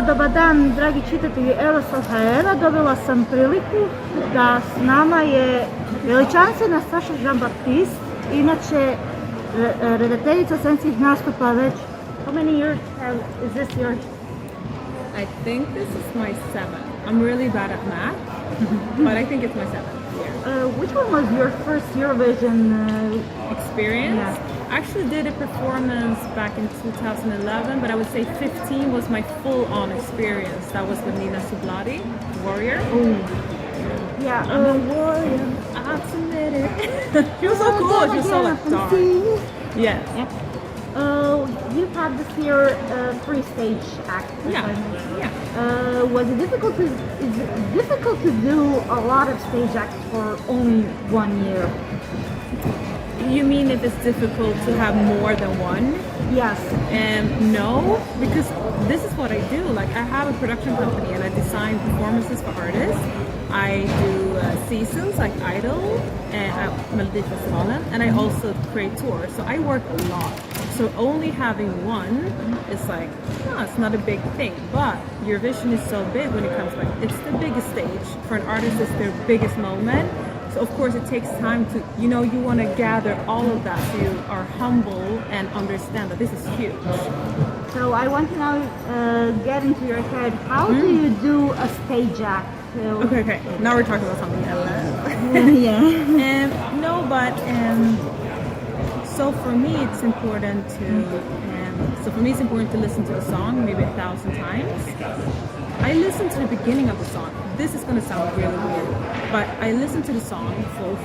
dobar dan, dragi čitatelji eurosong.hr. Dobila sam priliku da s nama je veličanstvena Sacha Jean-Baptiste, inače redateljica scenskih nastupa već. How many years is this your? I think this is my 7th. I'm really bad at math, but I think it's my 7th year. Which one was your first Eurovision Experience? Yeah. I actually did a performance back in 2011, but I would say 15 was my full-on experience. That was with Nina Subladi, Warrior. Oh. Yeah, Warrior. Absolutely. She was so cool. She was so like dark. Yes. Yeah. You had this year three-stage act. Yeah. Was it difficult to? Is it difficult to do a lot of stage acts for only 1 year? You mean if it's difficult to have more than one? Yes. No, because this is what I do. Like, I have a production company and I design performances for artists. I do seasons like Idol and Melodifestivalen, and I also create tours. So I work a lot. So only having one is like, it's not a big thing. But Eurovision is so big when it comes it's the biggest stage. For an artist, it's their biggest moment. So of course it takes time to, you want to gather all of that so you are humble and understand that this is huge. So I want to now get into your head. How do you do a stage act? Okay. Now we're talking about something else. Yeah. So for me it's important to listen to the song maybe 1,000 times. I listen to the beginning of the song. This is going to sound really weird, but I listen to the song, full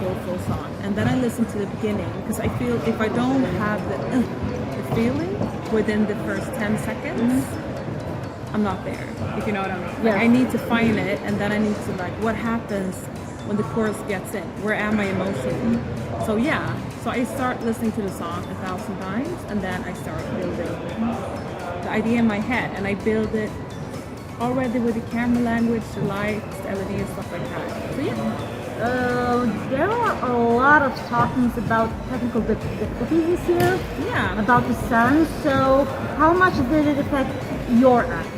song, and then I listen to the beginning, because I feel if I don't have the feeling within the first 10 seconds, I'm not there, if you know what I mean. Like, I need to find it, and then I need to what happens when the chorus gets in? Where am I emotionally? So I start listening to the song 1,000 times, and then I start building the idea in my head, and I build it already with the camera language, the lights, the LED and stuff like that. So there are a lot of talkings about technical difficulties this year. Yeah. About the sound. So how much did it affect your act?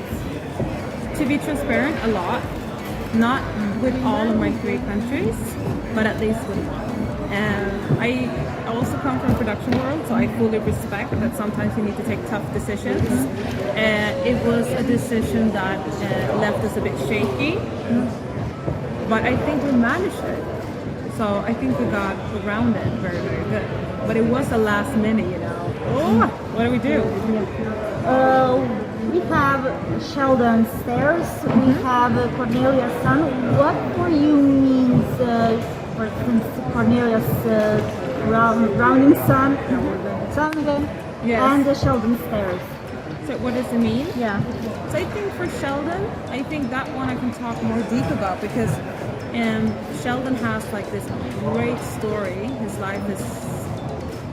To be transparent, a lot. Not with all of my 3 countries, but at least with one. And I also come from production world, so I fully respect that sometimes you need to take tough decisions. It was a decision that left us a bit shaky, but I think we managed it. So I think we got around it very, very good. But it was a last minute, what do we do? We have Sheldon Stairs, we have Cornelia's son. What for you means, for instance, Cornelia's rounding son again, yes. And the Sheldon Stairs. So what does it mean? Yeah. So I think for Sheldon, I think that one I can talk more deep about, because Sheldon has this great story. His life is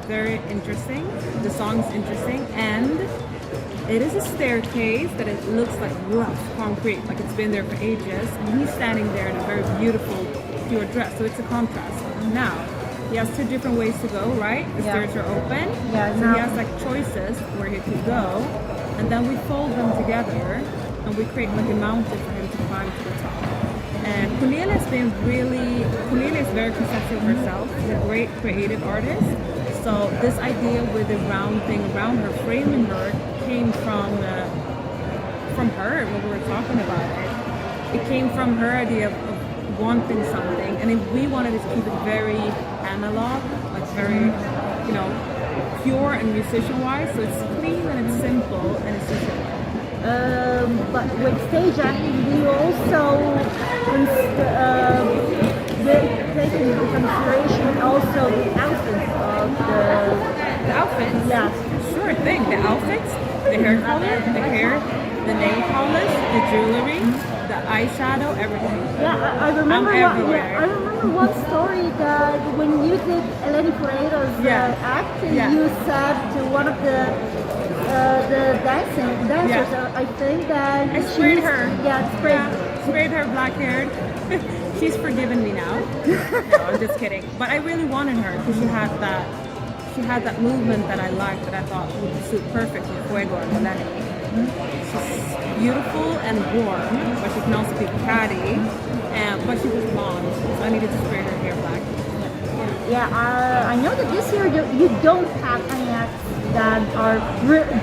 very interesting. The song is interesting, and it is a staircase that it looks like rough concrete, like it's been there for ages, and he's standing there in a very beautiful, pure dress, so it's a contrast. Now, he has 2 different ways to go, right? The stairs are open, so he has choices where he could go, and then we fold them together, and we create a mountain for him to climb to the top. And Cornelia is very conceptual herself. She's a great creative artist. So this idea with the round thing around her, framing her, came from her when we were talking about it. It came from her idea of wanting something, and if we wanted to keep it very analog, very, pure and musician-wise, so it's clean and it's simple and it's simple. But with stage acting, do you also take into consideration also the outfits of the outfits? Yeah. Sure thing. The outfits, the hair color, the hair, the nail polish, the jewelry, the eyeshadow, everything. Yeah, I remember. I remember one story that when you did Eleni Fureiro's act, you said to one of the dancers, I think that I sprayed her. Yeah, sprayed her black haired. She's forgiven me now. No, I'm just kidding. But I really wanted her because she had that movement that I liked, that I thought would suit perfect with Fuego and Eleni. She's beautiful and warm, but she can also be catty. But she was blonde, so I needed to spray her hair black. Yeah, I know that this year you don't have any acts that are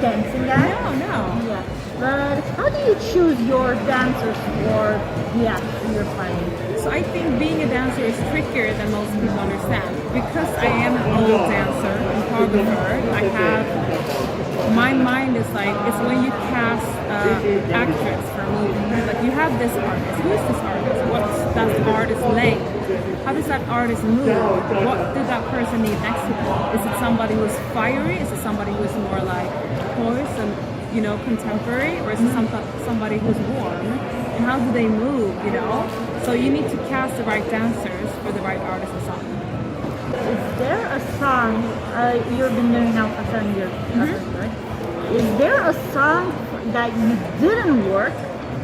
dancing acts. No. Yeah, but how do you choose your dancers for the acts you're playing? So I think being a dancer is trickier than most people understand. Because I am an old dancer and choreographer, my mind is like, it's when you cast actress for a movie. Like you have this artist. Who is this artist? What's that artist lane? How does that artist move? What did that person need next to them? Is it somebody who's fiery? Is it somebody who's more like poised and contemporary? Or is it somebody who's warm? And how do they move, So you need to cast the right dancers for the right artist and song. Is there a song, you've been doing now for 10 years, right? Is there a song that you didn't work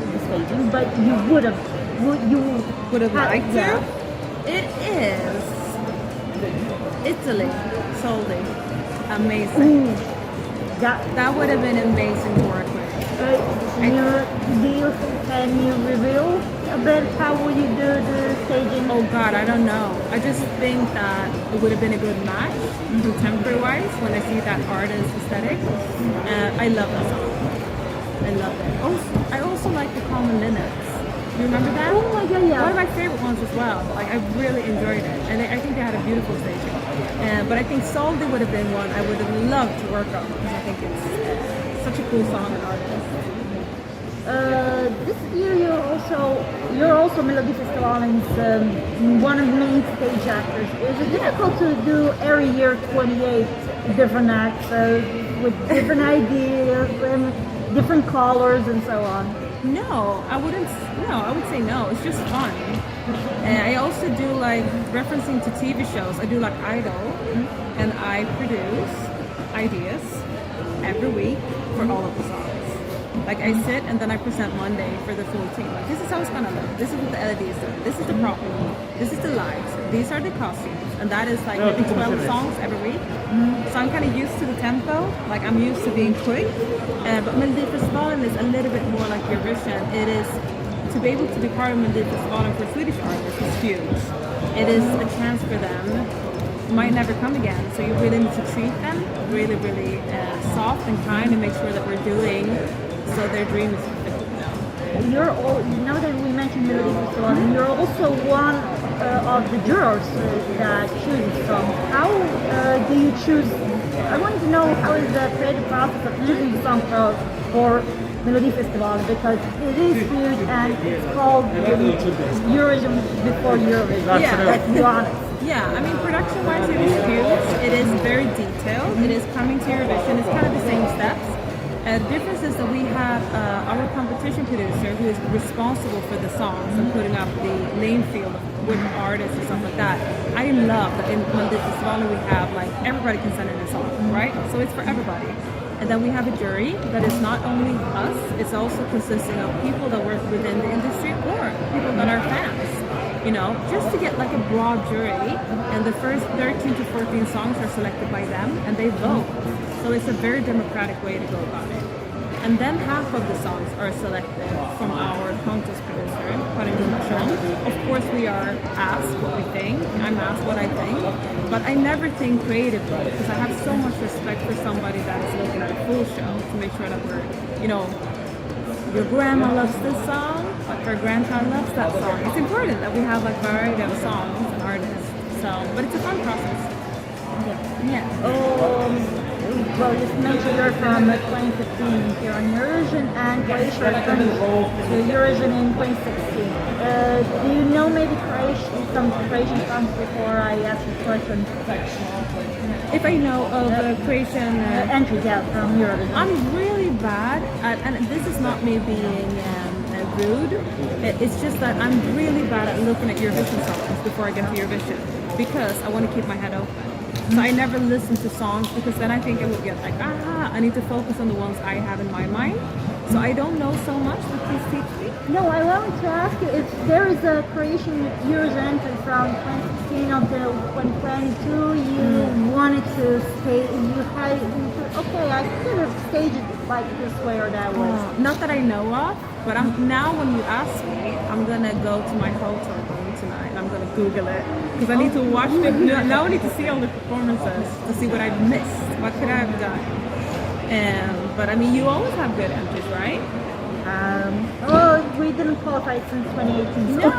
in the staging, but you would have liked yeah. to? It is Italy, Soldi. Amazing. Ooh, That would have been amazing to work with. Can you reveal a bit how would you do the staging? Oh God, I don't know. I just think that it would have been a good match, contemporary-wise, when I see that artist aesthetic. I love that song. I love it. I also like the Common Linnets. You remember that? Oh my God, yeah. One of my favorite ones as well. Like I really enjoyed it, and I think they had a beautiful staging. But I think Soldi would have been one I would have loved to work on because I think it's such a cool song and artist. This year you're also Melody Festivalen's one of the main stage actors. Is it difficult to do every year 28 different acts with different ideas and different colors and so on? No, I would say no. It's just fun. And I also do like referencing to TV shows. I do like Idol, and I produce ideas every week for all of the songs. Like I sit and then I present Monday for the full team. Like this is how it's gonna look. This is what the LEDs do. This is the prop. This is the lights. These are the costumes. And that is like maybe 12 songs every week. So I'm kind of used to the tempo. Like I'm used to being quick. But Melody Festivalen is a little bit more like Eurovision. It is to be able to be part of Melody Festivalen for Swedish artists is huge. It is a chance for them. Might never come again. So you really need to treat them really, really soft and kind and make sure that we're doing so their dream is fulfilled. Now that we mentioned Melody Festival, you're also one of the jurors that choose songs. How do you choose? I want to know how is the creative process of choosing the song for Melody Festival, because it is huge and it's called Eurovision before Eurovision. Yeah. Let's be honest. Yeah, I mean, production-wise, it is huge. It is very detailed. It is coming to Eurovision. It's kind of the same steps. The difference is that we have our competition producer who is responsible for the songs and putting up the name field with artists and stuff like that. I love that in Melody Festival we have like everybody can send in a song, right? So it's for everybody. And then we have a jury that is not only us, it's also consisting of people that work within the industry or people that are fans. Just to get like a broad jury, and the first 13 to 14 songs are selected by them and they vote. So it's a very democratic way to go about it. And then half of the songs are selected from our contest producer, Of course we are asked what we think, I'm asked what I think, but I never think creatively because I have so much respect for somebody that is looking at a full show to make sure that we're, your grandma loves this song, but her grandchild loves that song. It's important that we have like variety of songs and artists. But it's a fun process. Yeah. Well, you mentioned you're from 2015 here on Eurovision, and Croatia returned to Eurovision in 2016. Do you know maybe some Croatian songs before I ask this question? If I know of Croatian entries out from Eurovision. I'm really bad at, and this is not me being rude, it's just that I'm really bad at looking at Eurovision songs before I get to Eurovision because I want to keep my head open. So I never listen to songs because then I think I would get like, I need to focus on the ones I have in my mind. So I don't know so much, but please teach me. No, I wanted to ask you if there is a Croatian Eurovision entry from 2016 until 2022. You wanted to stay, I could have staged like this way or that way? Not that I know of, but now when you ask me, I'm gonna go to my hotel room tonight. I'm gonna Google it because I need to watch them. Now I need to see all the performances to see what I've missed. What could I have done? But I mean, you always have good entries, right? Well, we didn't qualify since 2018. So.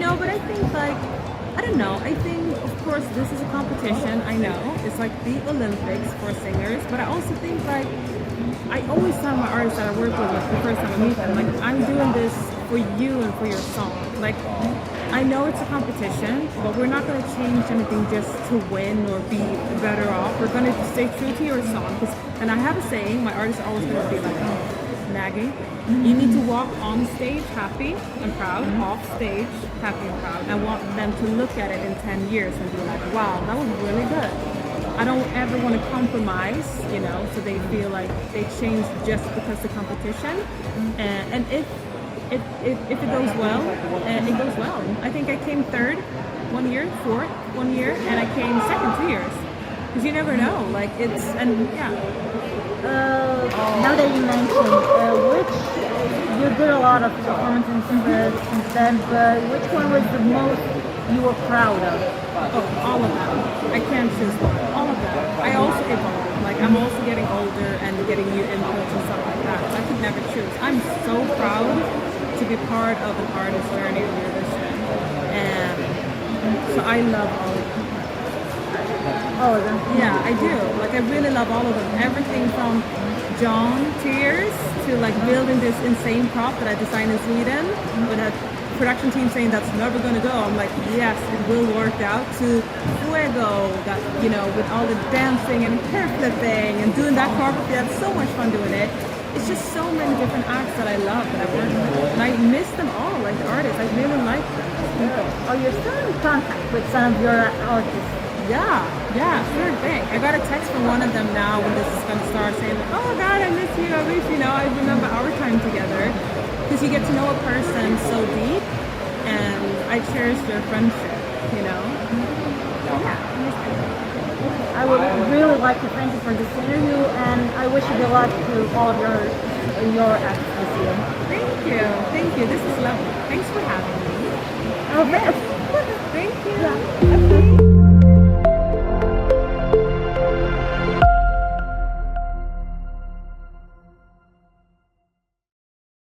No, but I think like, I don't know. I think, of course, this is a competition. I know it's like the Olympics for singers, but I also think like, I always tell my artists that I work with, like the first time I meet them, like I'm doing this for you and for your song. Like, I know it's a competition, but we're not going to change anything just to win or be better off. We're going to stay true to your song. And I have a saying, my artists are always going to be like, nagging. You need to walk on stage happy and proud, off stage happy and proud. I want them to look at it in 10 years and be like, wow, that was really good. I don't ever want to compromise, you know, so they feel like they changed just because of competition. And if it goes well, it goes well. I think I came third 1 year, fourth 1 year, and I came second 2 years. Because you never know, like it's, and yeah. Now that you mentioned, which you did a lot of performances since then, but which one was the most you were proud of? Oh, all of them. I can't choose one. All of them. I also evolve. Like I'm also getting older and getting new inputs and stuff like that. So I could never choose. I'm so proud to be part of an artist's journey of Eurovision, and so I love all of them. All of them? Yeah, I do. Like I really love all of them. Everything from John Tears to like building this insane prop that I designed in Sweden with a production team saying that's never gonna go. I'm like, yes, it will work out. To Fuego, that you know, with all the dancing and hair flipping and doing that choreography. That's so much fun doing it. It's just so many different acts that I love that I work with, and I miss them all. Like the artists, I really like them. Oh, you're still in contact with some of your artists? Yeah, sure thing. I got a text from one of them now when this is gonna start saying like, oh God, I miss you. I wish, you know, I remember our time together. Because you get to know a person so deep, and I cherish their friendship, you know? Yeah. I would really like to thank you for this interview, and I wish you good luck to all of your acts this year. Thank you. This is lovely. Thanks for having me. Okay.